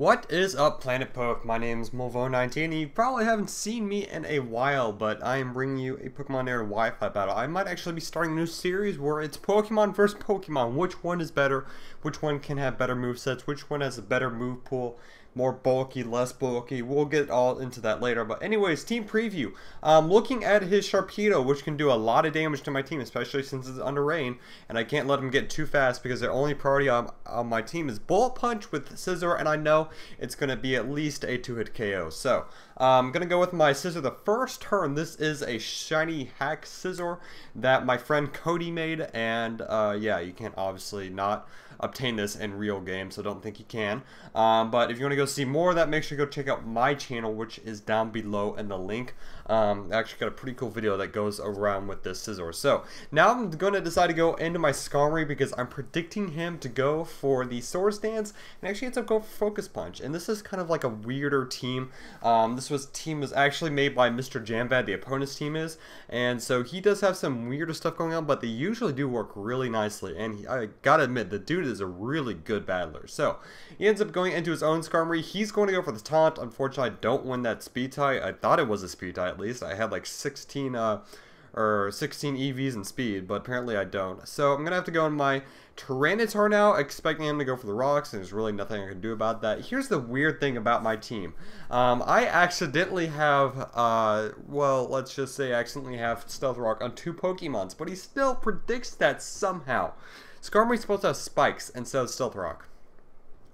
What is up, Planet Poke? My name is Mulvo19, and you probably haven't seen me in a while, but I am bringing you a Pokemon Air Wi-Fi battle. I might actually be starting a new series where it's Pokemon versus Pokemon. Which one is better? Which one can have better movesets? Which one has a better move pool? More bulky, less bulky. We'll get all into that later. But anyways, team preview. Looking at his Sharpedo, which can do a lot of damage to my team, especially since it's under rain, and I can't let him get too fast because the only priority on my team is Bullet Punch with Scizor, and I know it's going to be at least a 2-hit KO. So I'm going to go with my Scizor the first turn. This is a shiny hack Scizor that my friend Cody made, and yeah, you can't obviously not obtain this in real game, so don't think you can. But if you want to go see more of that, make sure you go check out my channel, which is down below in the link. I actually got a pretty cool video that goes around with this Scizor. So now I'm going to decide to go into my Skarmory because I'm predicting him to go for the Swords Dance and actually ends up going for Focus Punch. And this is kind of like a weirder team. This team was actually made by Mr. Jambad, the opponent's team is, and so he does have some weirder stuff going on, but they usually do work really nicely. And I gotta admit, the dude is a really good battler. So he ends up going into his own Skarmory. He's going to go for the taunt. Unfortunately, I don't win that speed tie. I thought it was a speed tie at least. I had like 16 EVs in speed, but apparently I don't. So I'm gonna have to go in my Tyranitar now, expecting him to go for the rocks, and there's really nothing I can do about that. Here's the weird thing about my team. I accidentally have, well, let's just say I accidentally have Stealth Rock on 2 Pokemons, but he still predicts that somehow. Skarmory's supposed to have spikes instead of Stealth Rock.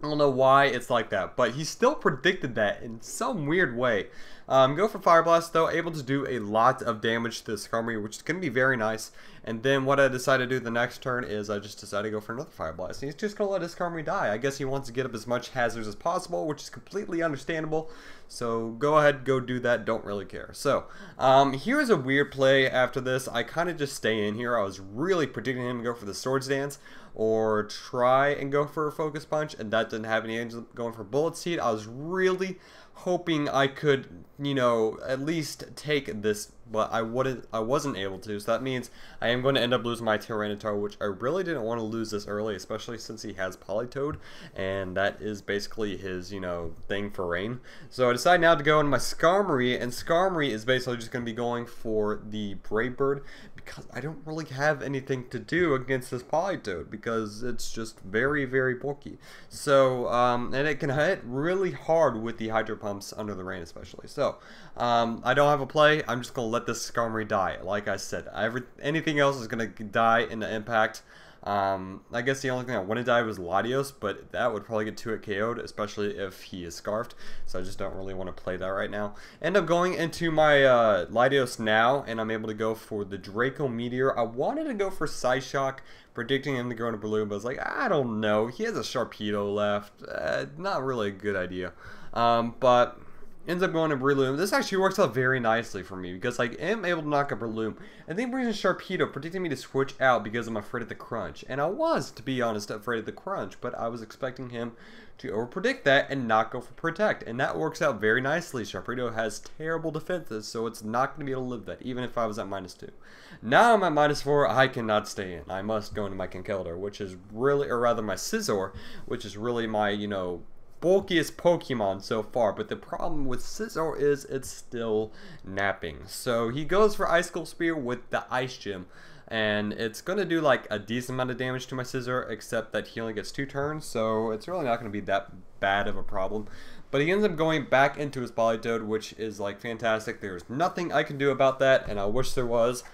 I don't know why it's like that, but he still predicted that in some weird way. Go for Fire Blast though, able to do a lot of damage to the Skarmory, which is going to be very nice. And then what I decided to do the next turn is I just decided to go for another Fire Blast. And he's just going to let his Skarmory die. I guess he wants to get up as much hazards as possible, which is completely understandable. So go ahead, go do that. Don't really care. So here's a weird play after this. I kind of just stay in here. I was really predicting him to go for the Swords Dance or try and go for a Focus Punch, and that didn't have any angels going for Bullet Seed. I was really hoping I could, you know, at least take this, but I wasn't able to, so that means I am going to end up losing my Tyranitar, which I really didn't want to lose this early, especially since he has Politoed, and that is basically his, you know, thing for rain. So I decide now to go in my Skarmory, and Skarmory is basically just going to be going for the Brave Bird, because I don't really have anything to do against this Politoed, because it's just very, very bulky. So, and it can hit really hard with the Hydro Pumps under the rain especially. So, I don't have a play. I'm just going to let this Skarmory die. Like I said, anything else is going to die in the impact. I guess the only thing I want to die was Latios, but that would probably get 2-hit KO'd, especially if he is Scarfed, so I just don't really want to play that right now. End up going into my Latios now, and I'm able to go for the Draco Meteor. I wanted to go for Psyshock, predicting him to go into Balloon, but I was like, I don't know, he has a Sharpedo left, not really a good idea, but ends up going to Breloom. This actually works out very nicely for me because I am able to knock up Breloom. And then brings in Sharpedo, predicting me to switch out because I'm afraid of the crunch. And I was, to be honest, afraid of the crunch, but I was expecting him to overpredict that and not go for Protect. And that works out very nicely. Sharpedo has terrible defenses, so it's not going to be able to live that, even if I was at -2. Now I'm at -4, I cannot stay in. I must go into my Conkeldurr, which is really, or rather my Scizor, which is really my, you know, bulkiest Pokemon so far, but the problem with Scizor is it's still napping. So he goes for Icicle Spear with the Ice Gem, and it's going to do like a decent amount of damage to my Scizor, except that he only gets 2 turns, so it's really not going to be that bad of a problem. But he ends up going back into his Politoed, which is like fantastic. There's nothing I can do about that, and I wish there was.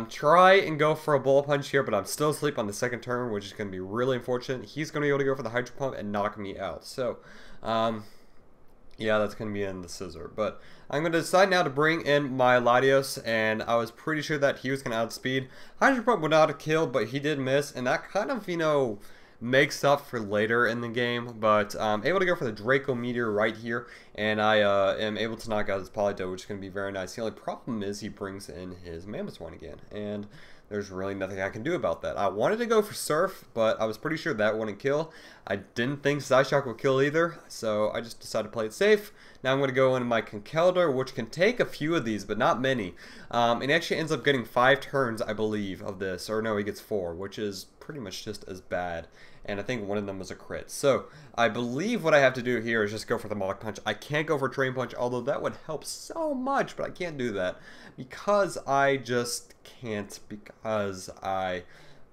Try and go for a Bullet Punch here, but I'm still asleep on the second turn, which is going to be really unfortunate. He's going to be able to go for the Hydro Pump and knock me out. So, yeah, that's going to be in the Scizor. But I'm going to decide now to bring in my Latios, and I was pretty sure that he was going to outspeed. Hydro Pump would not have killed, but he did miss, and that kind of, you know, makes up for later in the game, but I'm able to go for the Draco Meteor right here, and I am able to knock out his Politoed, which is going to be very nice. The only problem is he brings in his Mamoswine again, and there's really nothing I can do about that. I wanted to go for Surf, but I was pretty sure that wouldn't kill. I didn't think Psyshock would kill either, so I just decided to play it safe. Now I'm going to go into my Conkeldurr, which can take a few of these, but not many. And he actually ends up getting 5 turns, I believe, of this. Or no, he gets 4, which is pretty much just as bad. And I think one of them was a crit. So I believe what I have to do here is just go for the Mach Punch. I can't go for Drain Punch, although that would help so much, but I can't do that because I just can't, because I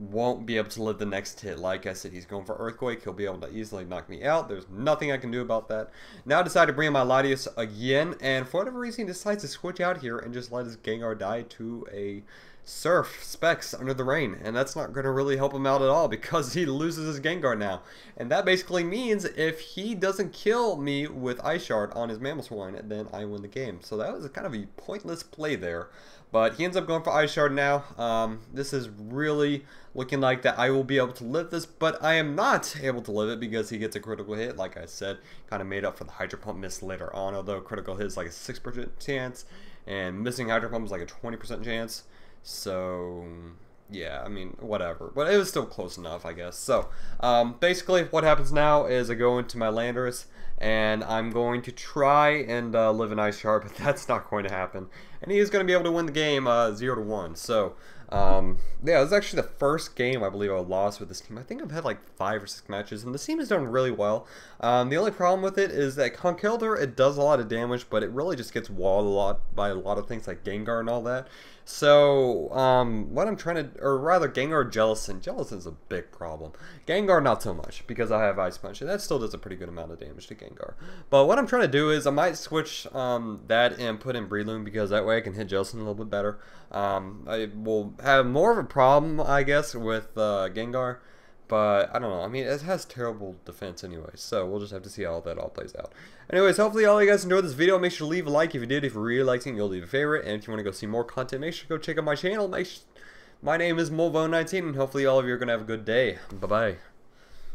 won't be able to live the next hit. Like I said, he's going for Earthquake. He'll be able to easily knock me out. There's nothing I can do about that. Now I decide to bring in my Latios again, and for whatever reason he decides to switch out here and just let his Gengar die to a Surf Specs Under the Rain, and that's not going to really help him out at all because he loses his Gengar now. And that basically means if he doesn't kill me with Ice Shard on his Mamoswine, then I win the game. So that was kind of a pointless play there. But he ends up going for Ice Shard now. This is really looking like that I will be able to live this, but I am not able to live it because he gets a critical hit. Like I said, kind of made up for the Hydro Pump miss later on, although critical hit is like a 6% chance, and missing Hydro Pump is like a 20% chance. So yeah, I mean, whatever, but it was still close enough, I guess. So basically what happens now is I go into my Landorus and I'm going to try and live an Ice Shard, but that's not going to happen, and he is going to be able to win the game 0-1. So yeah, it was actually the first game I believe I lost with this team. I think I've had like 5 or 6 matches, and this team has done really well. The only problem with it is that Conkeldurr, it does a lot of damage, but it really just gets walled a lot by a lot of things like Gengar and all that. So, what I'm trying to, or rather Gengar or Jellicent. Jellicent's a big problem. Gengar, not so much, because I have Ice Punch, and that still does a pretty good amount of damage to Gengar. But what I'm trying to do is, I might switch that and put in Breloom, because that way I can hit Jellicent a little bit better. I will have more of a problem, I guess, with Gengar. But, I don't know, I mean, it has terrible defense anyway, so we'll just have to see how that all plays out. Anyways, hopefully all you guys enjoyed this video. Make sure to leave a like if you did. If you really liked it, you'll leave a favorite. And if you want to go see more content, make sure to go check out my channel. My name is Molvo19, and hopefully all of you are going to have a good day. Bye-bye.